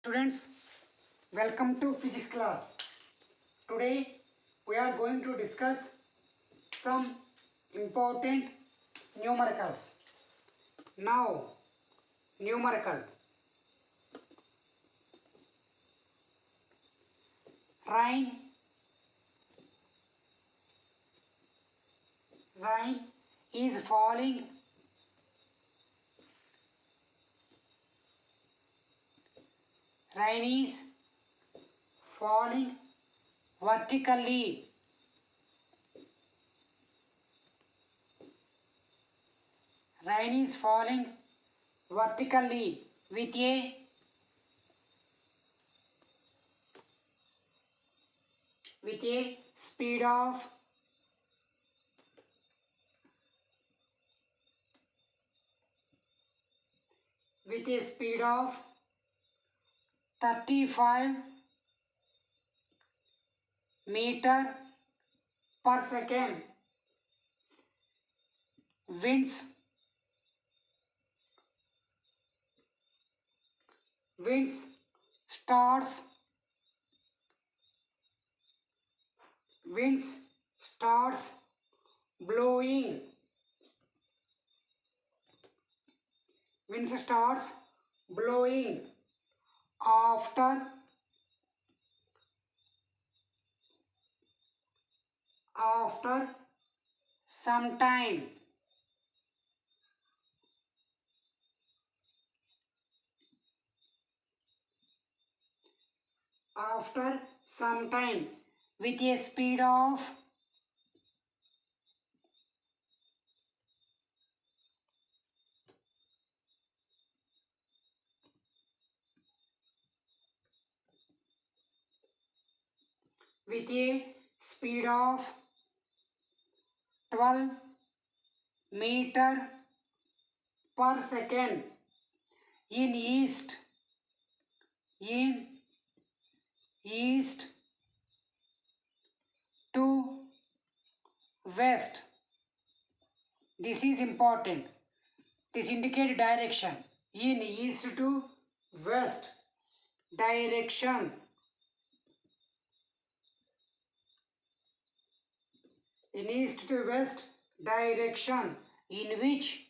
Students, welcome to physics class. Today we are going to discuss some important numericals. Now, numerical. Rain is falling. Rain is falling vertically. Rain is falling vertically with a speed of 35 meter per second. Winds starts blowing. Winds starts blowing after some time. After some time with a speed of 12 meter per second in east to west. This is important. This indicates direction. In east to west direction. In east to west direction, in which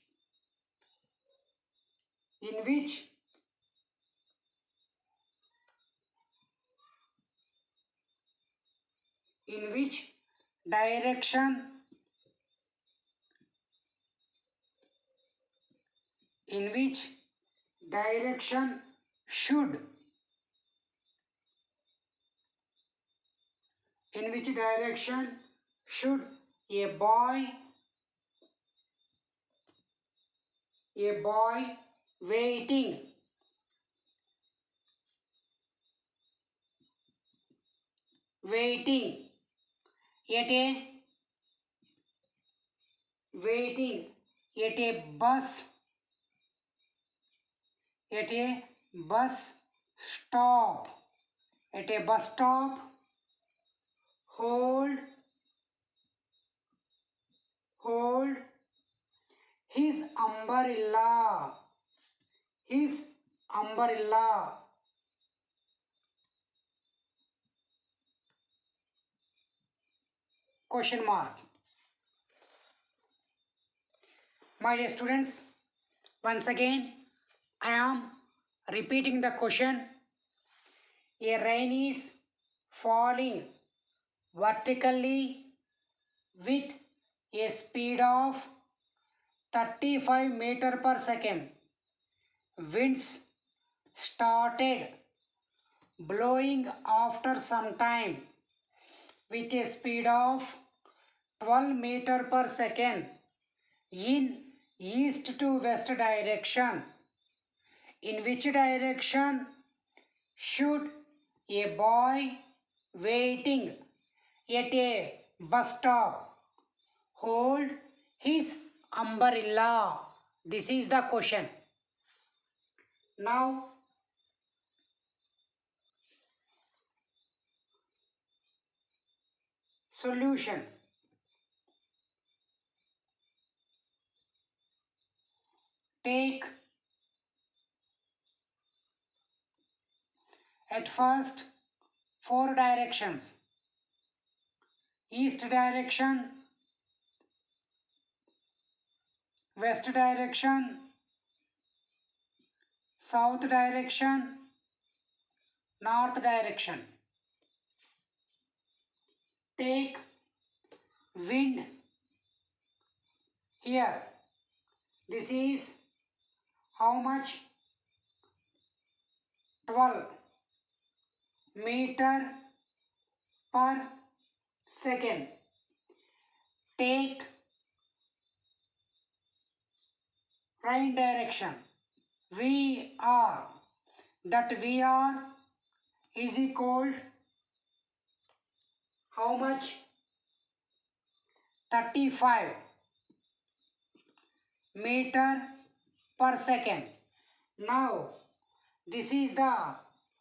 direction should a boy waiting at a bus stop hold his umbrella. Question mark. My dear students, once again I am repeating the question. A rain is falling vertically with a speed of 35 meter per second. Winds started blowing after some time with a speed of 12 meter per second in east to west direction. In which direction should a boy waiting at a bus stop hold his umbrella? This is the question. Now, solution. Take At first, four directions: east direction, west direction, south direction, north direction. Take wind here. This is how much? 12 meter per second. Take right direction. VR. That VR is equal how much? 35 meter per second. Now this is the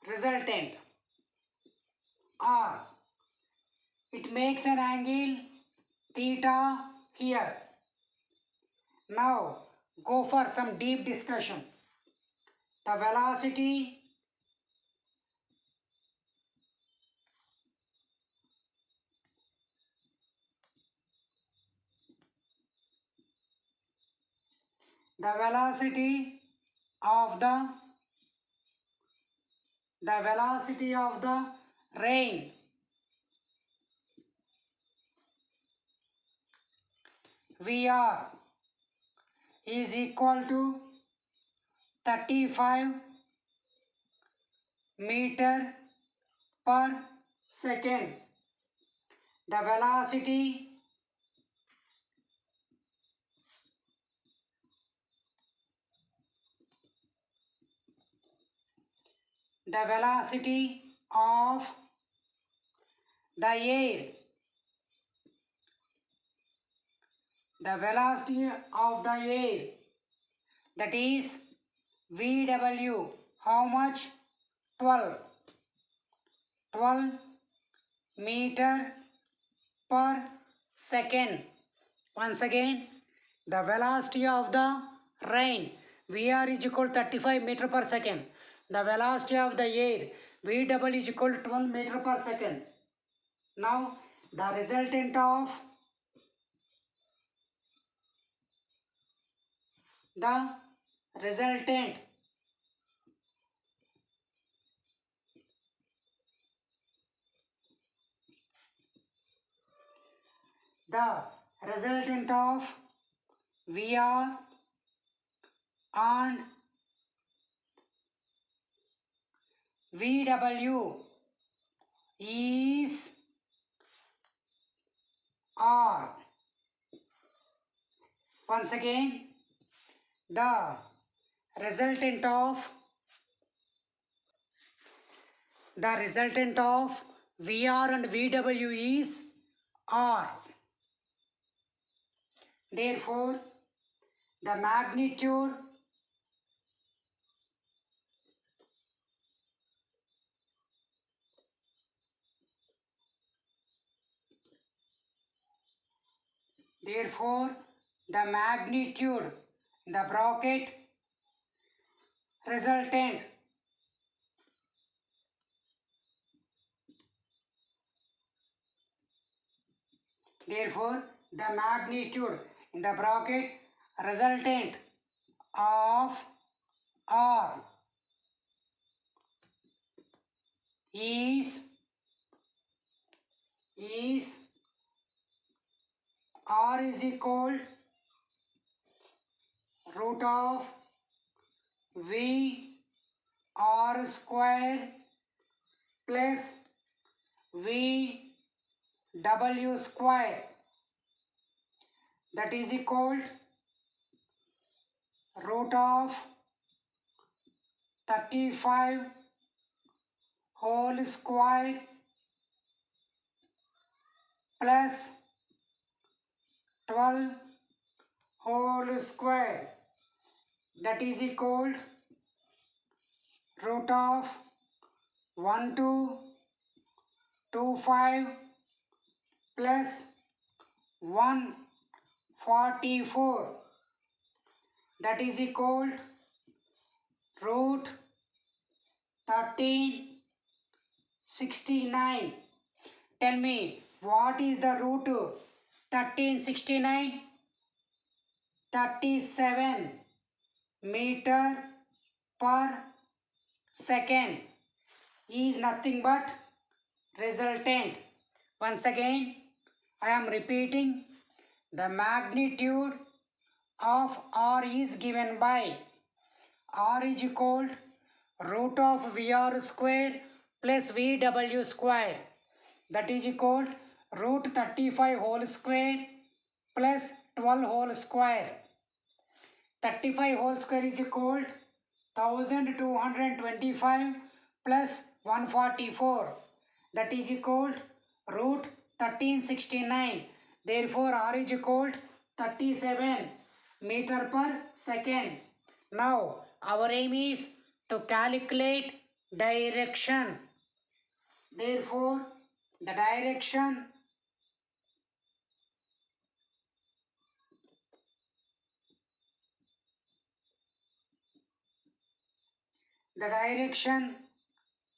resultant R. It makes an angle theta here. Now go for some deep discussion. The velocity of the rain VR is equal to 35 meter per second. The velocity of the air, that is VW, how much? 12 meter per second. Once again, the velocity of the rain VR is equal to 35 meter per second. The velocity of the air VW is equal to 12 meter per second. Now the resultant of VR and VW is R. Once again, the resultant of VR and VW is R. Therefore, the magnitude in the bracket resultant of R is R is equal root of V R square plus V W square, that is equal root of 35 whole square plus 12 whole square, that is equal root of 1225 plus 144, that is equal root 13 1369. Tell me, what is the root 1369? 37 meter per second is nothing but resultant. Once again, I am repeating, the magnitude of R is given by R is equal root of VR square plus VW square, that is equal root 35 whole square plus 12 whole square. 35 whole square is equal 1225 plus 144, that is equal root 1369. Therefore R is equal 37 meter per second. Now our aim is to calculate direction. Therefore the direction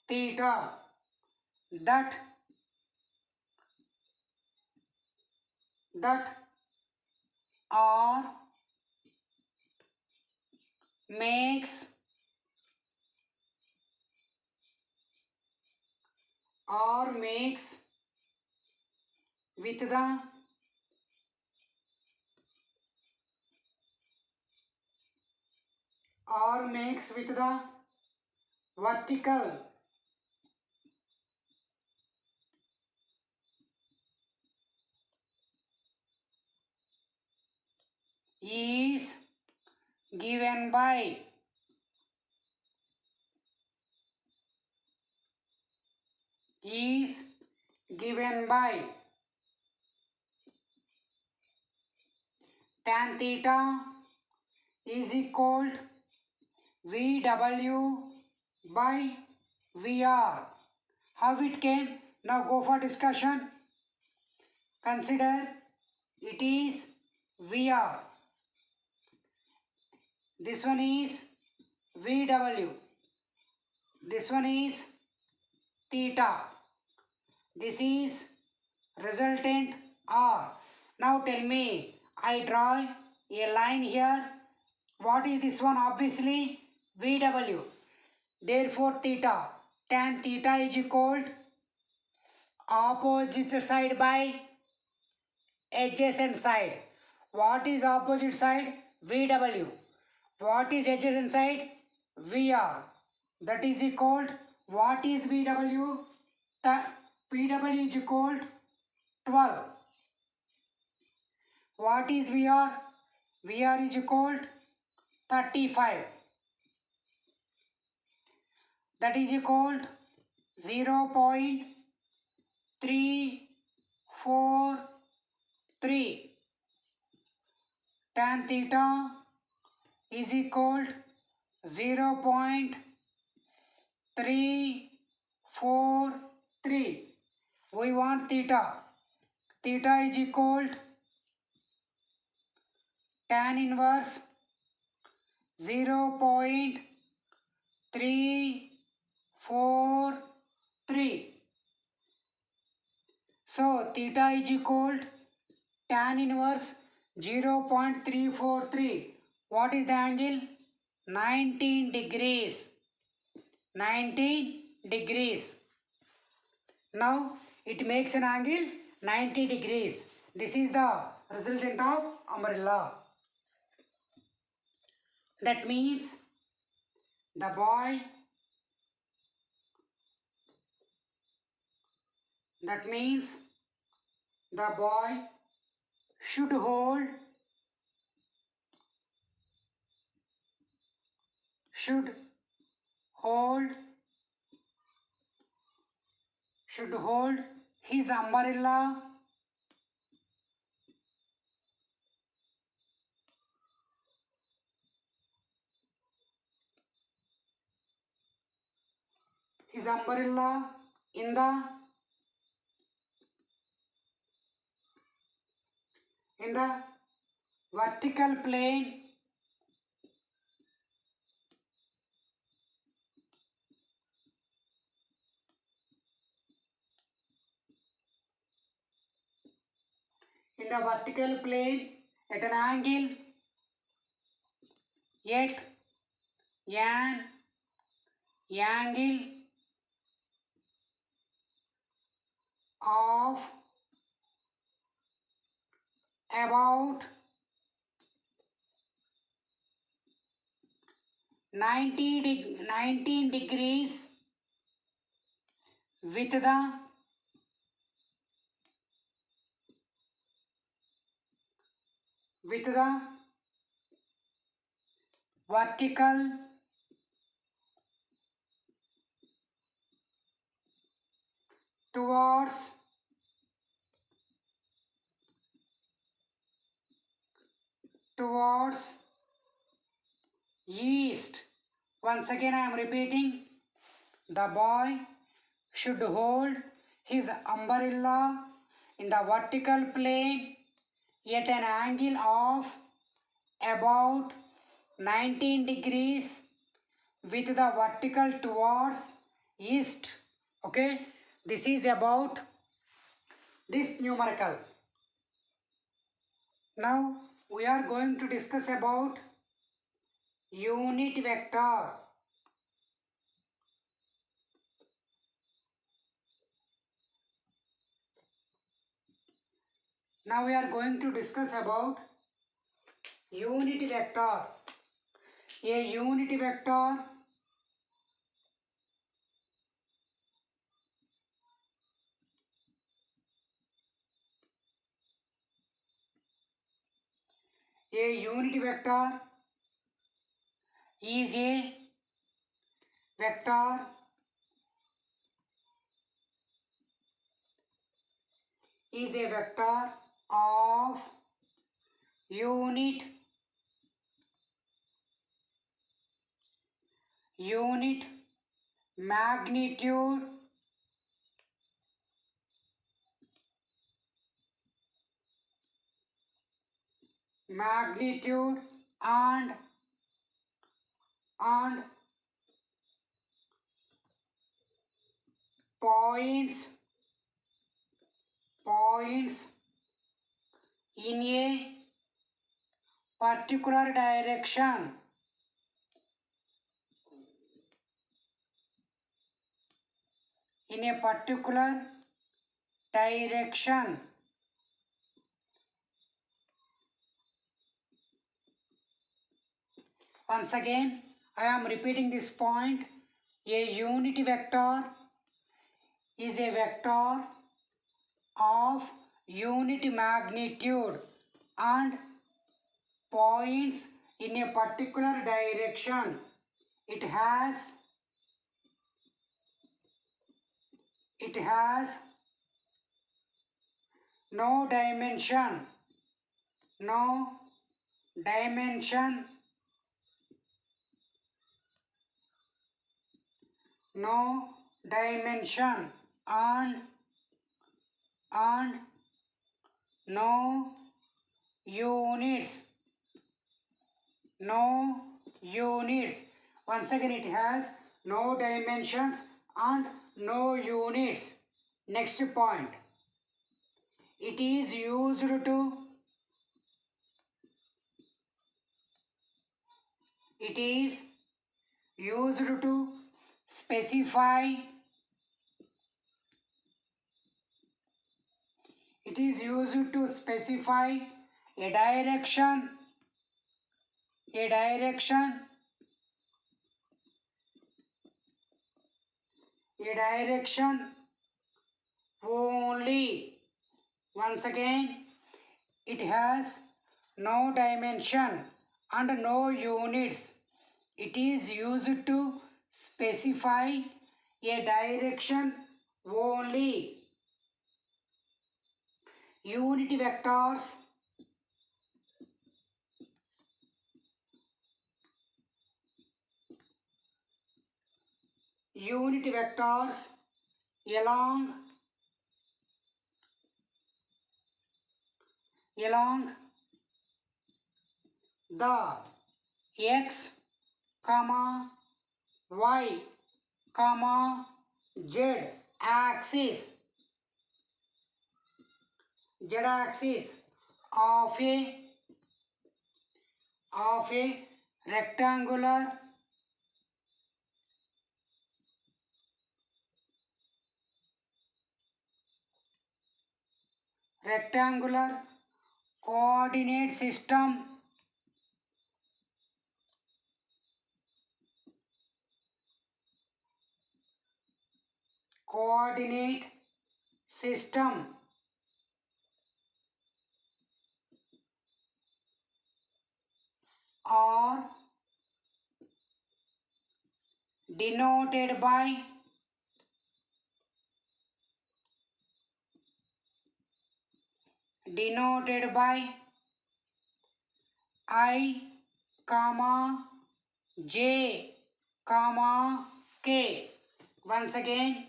theta that R makes with the vertical is given by tan theta is equal VW by VR. How it came? Now go for discussion. Consider it is VR. This one is VW. This one is theta. This is resultant R. Now tell me, I draw a line here. What is this one? Obviously VW. Therefore theta, tan theta is equal opposite side by adjacent side. What is opposite side? VW. What is adjacent side? VR. That is equal, what is VW? PW is equal 12. What is VR? VR is equal 35. That is equal 0.343. Tan theta is equal 0.343. We want theta. Theta is equal tan inverse 0.343. So theta is equal tan inverse 0.343. What is the angle? 19 degrees. 19 degrees. Now it makes an angle 90 degrees. This is the resultant of umbrella. That means the boy should hold his umbrella in the vertical plane in the vertical plane at an angle at an angle of about 19 degrees with the vertical towards east. Once again I am repeating, the boy should hold his umbrella in the vertical plane at an angle of about 19 degrees with the vertical towards east. Okay, this is about this numerical. Now we are going to discuss about unit vector. Now we are going to discuss about unit vector. A unit vector is a vector of unit magnitude and points in a particular direction. Once again, I am repeating this point. A unit vector is a vector of unit magnitude and points in a particular direction. It has no dimension and no units. Once again, it has no dimensions and no units. Next point, it is used to specify a direction only. Once again, it has no dimension and no units. It is used to specify a direction only. Unit vectors along the x, y, z axis of a rectangular coordinate system are denoted by I, comma, J, comma, K. Once again,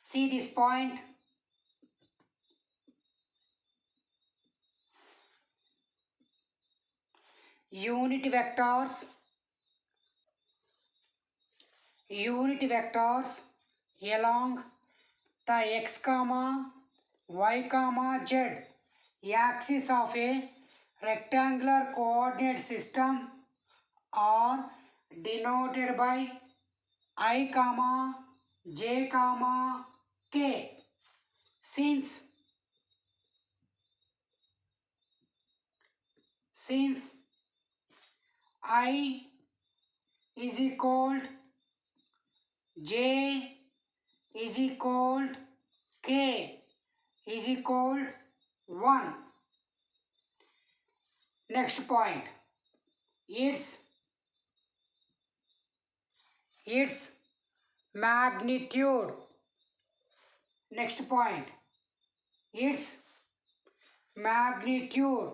see this point. Unit vectors along the x comma y comma z axis of a rectangular coordinate system are denoted by I comma j comma k. Since I is equal j is equal k is equal 1. Next point, its magnitude. Next point, its magnitude.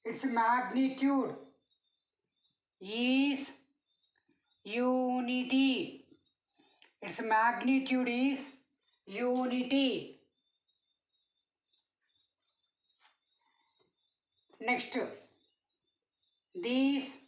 Its magnitude is unity. Its magnitude is unity. Next, these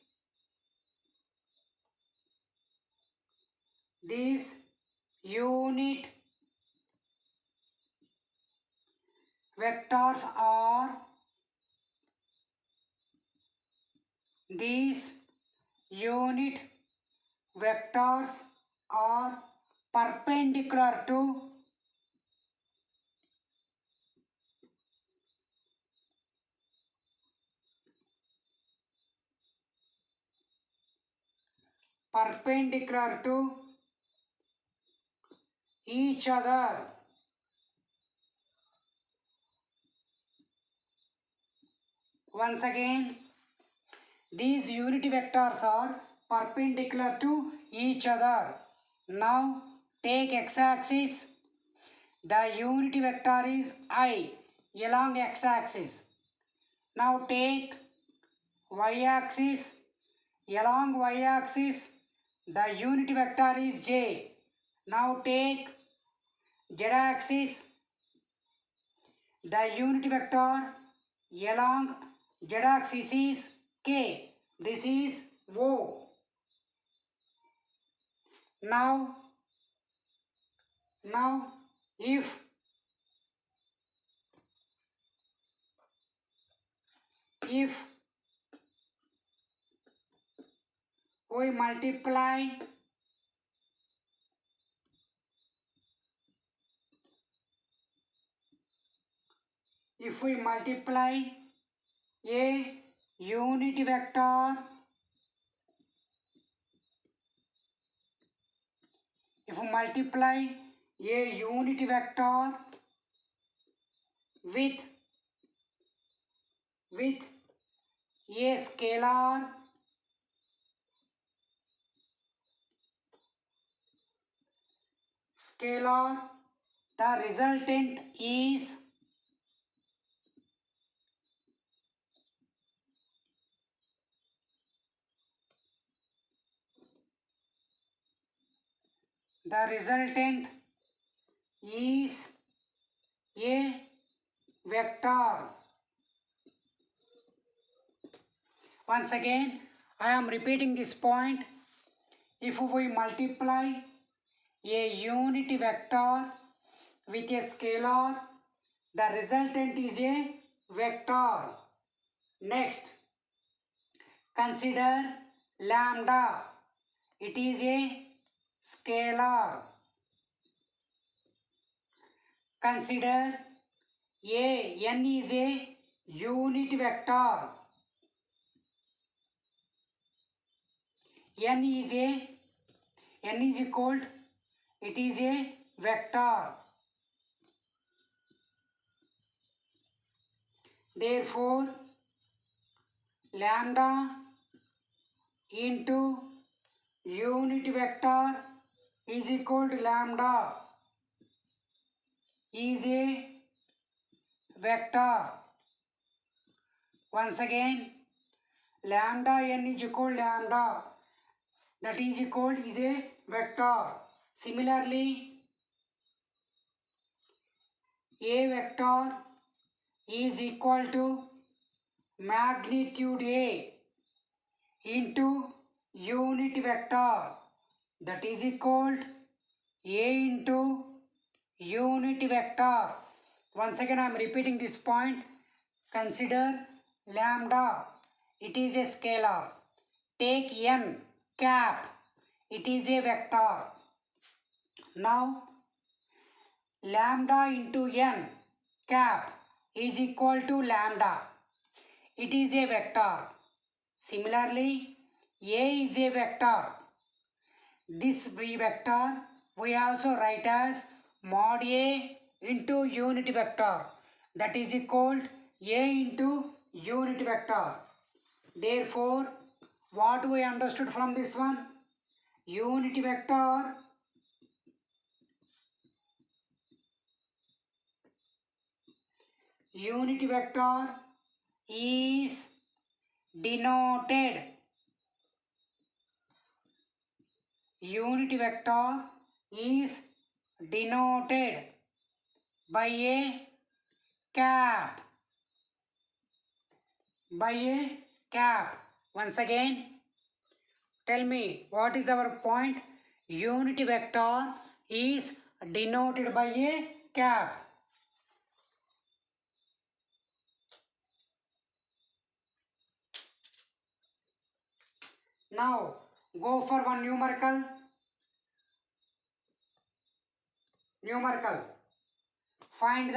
unit vectors are perpendicular to each other. Once again, these unity vectors are perpendicular to each other. Now take x-axis. The unity vector is I along x-axis. Now take y-axis. Along y-axis, the unity vector is j. Now take z-axis. The unity vector along z-axis is k. This is O. Now if we multiply a unity vector with a scalar the resultant is a vector. Once again, I am repeating this point. if we multiply a unit vector with a scalar, the resultant is a vector. Next, consider lambda. It is a scalar. Consider n is a unit vector. n is equal, it is a vector. Therefore, lambda into unit vector is equal to lambda is a vector. Once again, lambda n is equal to lambda, that is equal is a vector. Similarly, a vector is equal to magnitude a into unit vector, that is equal a into unit vector. Once again I am repeating this point. Consider lambda, it is a scalar. Take n cap, it is a vector. Now lambda into n cap is equal to lambda, it is a vector. Similarly, a is a vector. This b vector we also write as mod a into unit vector, that is equal a into unit vector. Therefore, what we understood from this one? Unit vector is denoted by a cap. Once again, tell me, what is our point? Unit vector is denoted by a cap. Now, go for one numerical. Find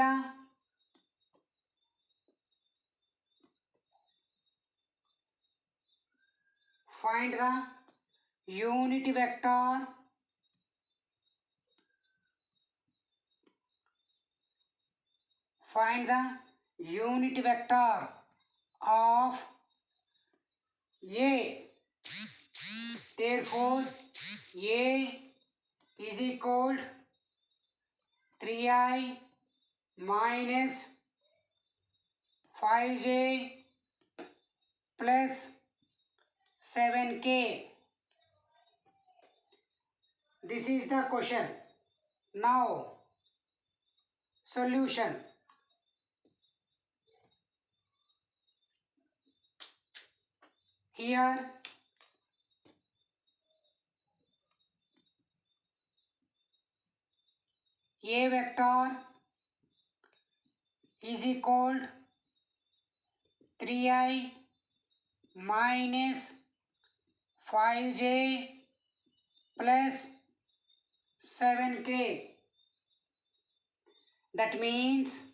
the unit vector of A. Therefore, A is equal 3i minus 5j plus 7k. This is the question. Now, solution. Here, A vector is equal 3i minus 5j plus 7k. That means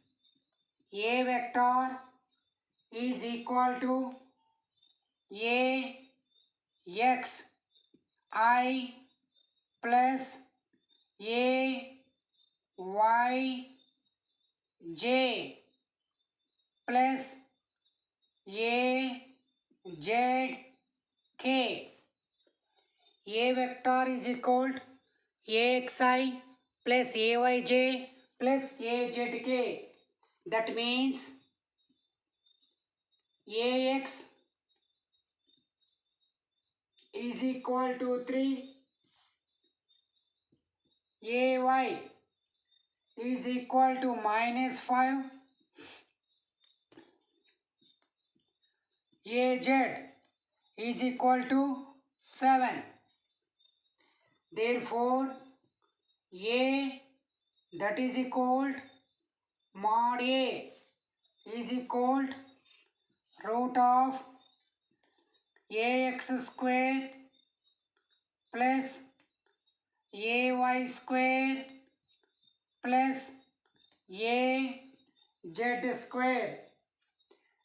A vector is equal to Ax I plus A y j plus a z k. A vector is equal to axi plus ayj plus azk. That means ax is equal to 3, ay is equal to minus 5, az is equal to 7. Therefore, a that is equal mod a is equal root of ax square plus ay square plus az square,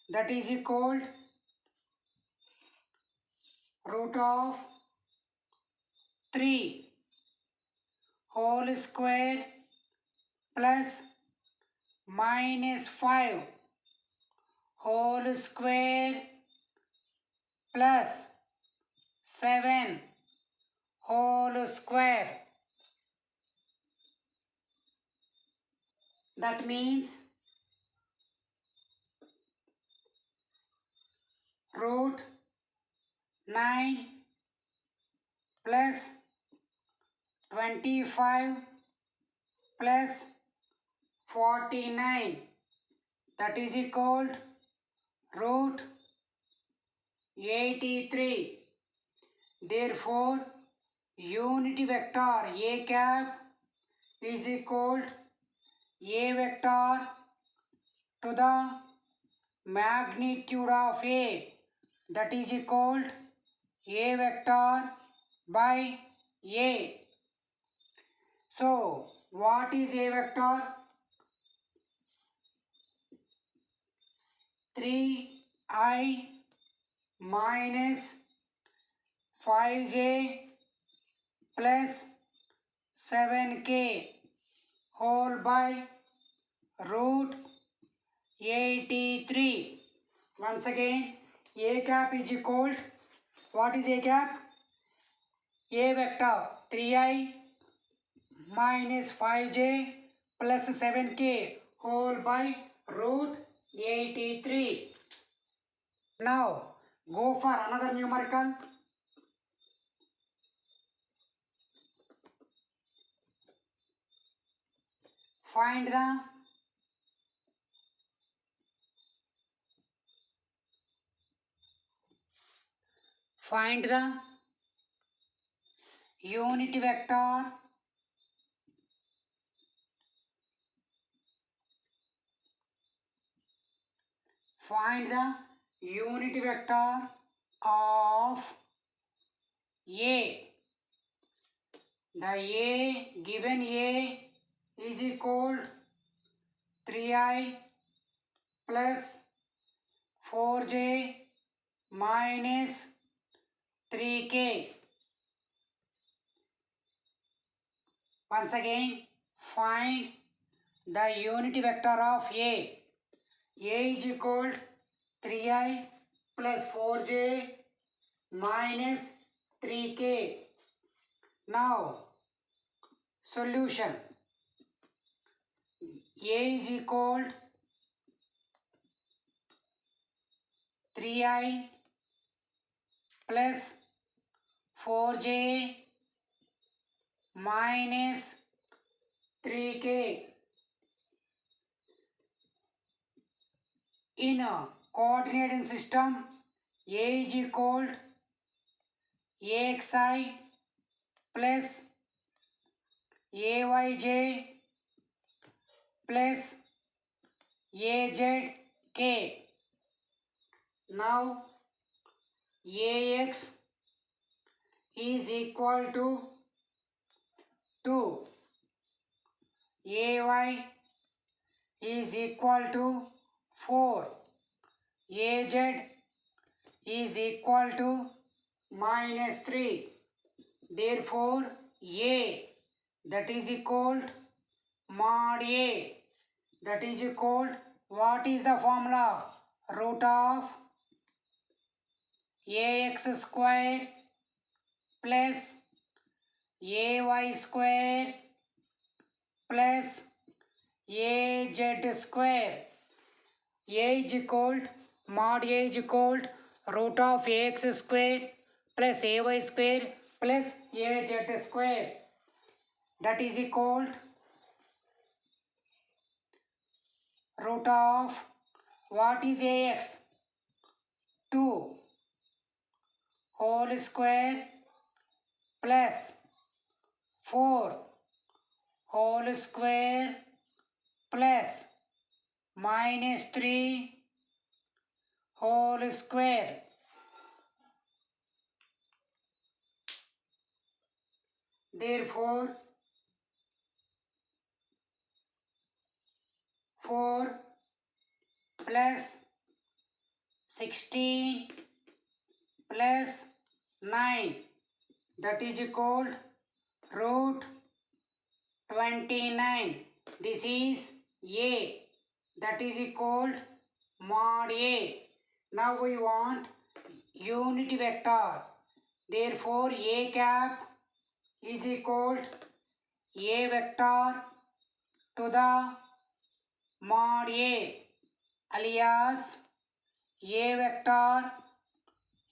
that is equal root of 3 whole square plus minus 5 whole square plus 7 whole square. That means root 9 plus 25 plus 49, that is equal root 83. Therefore, unity vector a cap is equal a vector to the magnitude of a, that is equal a vector by a. So, what is a vector? 3i minus 5j plus 7k whole by root 83. Once again, a cap is equal, what is a cap? A vector 3i minus 5j plus 7k whole by root 83. Now, go for another numerical. Find the unit vector of a. The a given a is equal 3i plus 4j minus 3k. Once again, find the unity vector of a. A is equal 3i plus 4j minus 3k. Now, solution. A is equal 3i plus 4j minus 3k. In a coordinate system, a is equal axi plus ayj plus azk. Now, ax is equal to 2, ay is equal to 4, az is equal to minus 3. Therefore, a that is equal mod a, that is equal, what is the formula? Root of ax square plus ay square plus az square. A is equal, mod a is equal root of ax square plus ay square plus az square, that is equal root of, what is ax? 2 whole square plus 4 whole square plus minus 3 whole square. Therefore, 4 plus 16 plus 9, that is called root 29. This is A, that is called mod A. Now we want unit vector. Therefore, A cap is equal A vector to the mod A, alias A vector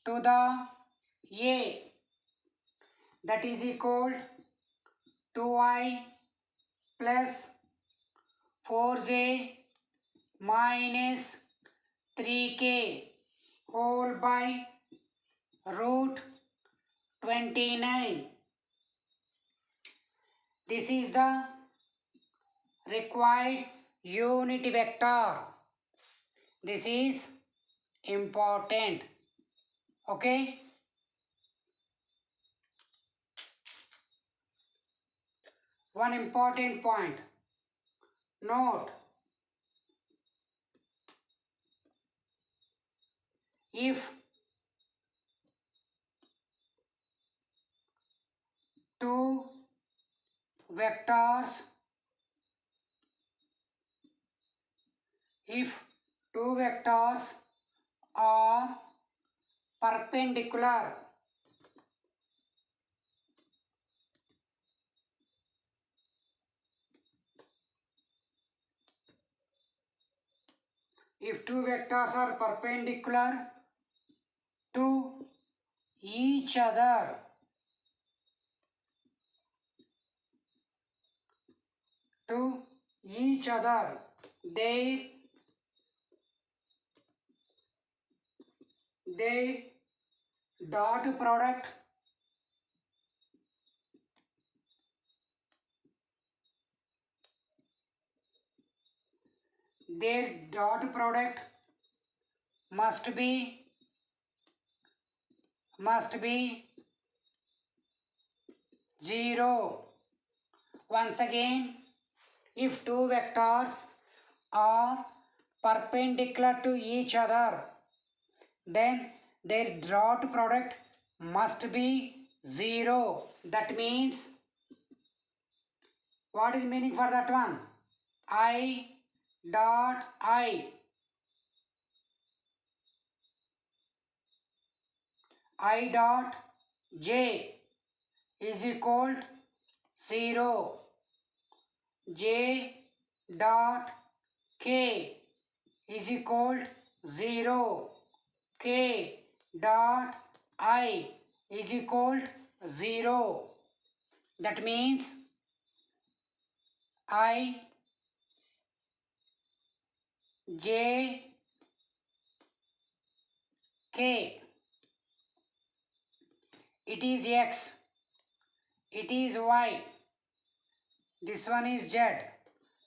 to the A, that is equal 2I plus 4J minus 3K whole by root 29. This is the required unit vector. This is important. Okay? One important point. Note, if two vectors are perpendicular, to each other, their dot product must be 0. Once again, if two vectors are perpendicular to each other, then their dot product must be 0. That means, what is meaning for that one? I dot I dot j is equal 0. J dot k is equal 0. K dot I is equal 0. That means I j k, it is x, it is y, this one is z.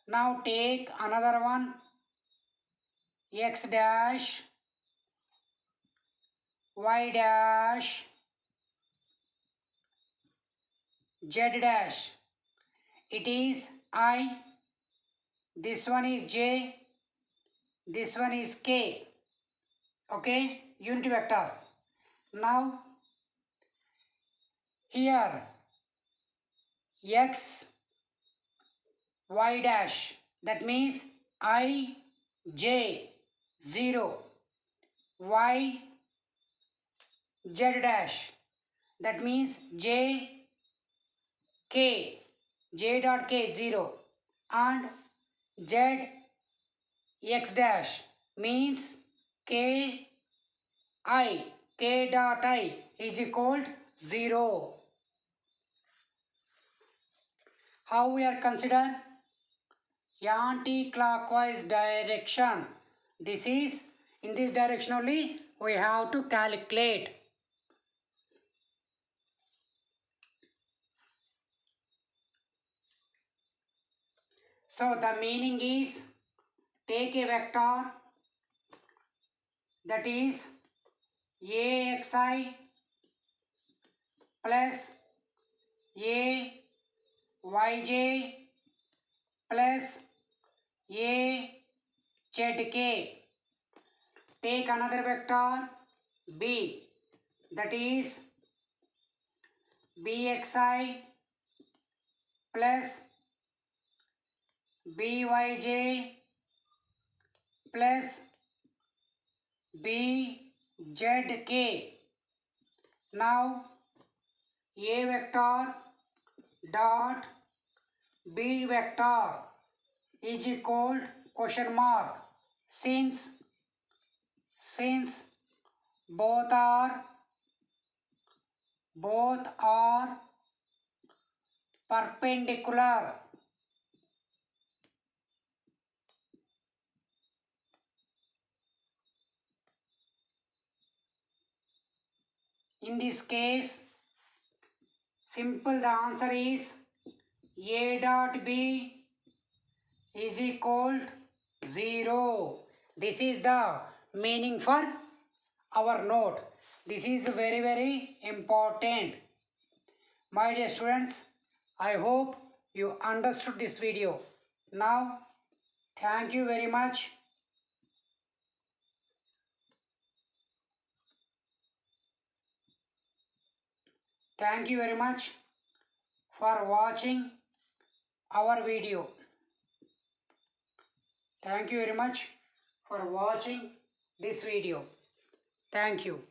Now take another one, x dash, y dash, z dash. It is I, this one is j, this one is k. Okay, unit vectors. Now here x, y dash, that means I, j, 0, y, z dash, that means j, k, j dot k 0, and z, x dash means k, I, k dot I is equal 0. How we are consider? Anti-clockwise direction. This is, in this direction only we have to calculate. So the meaning is, take a vector that is axi plus ayj plus azk. Take another vector b that is bxi plus byj plus bzk. Now a vector dot b vector is equal question mark, since both are perpendicular. In this case, simple, the answer is a dot b is equal 0. This is the meaning for our note. This is very important. My dear students, I hope you understood this video. Now, thank you very much. Thank you very much for watching our video. Thank you very much for watching this video. Thank you.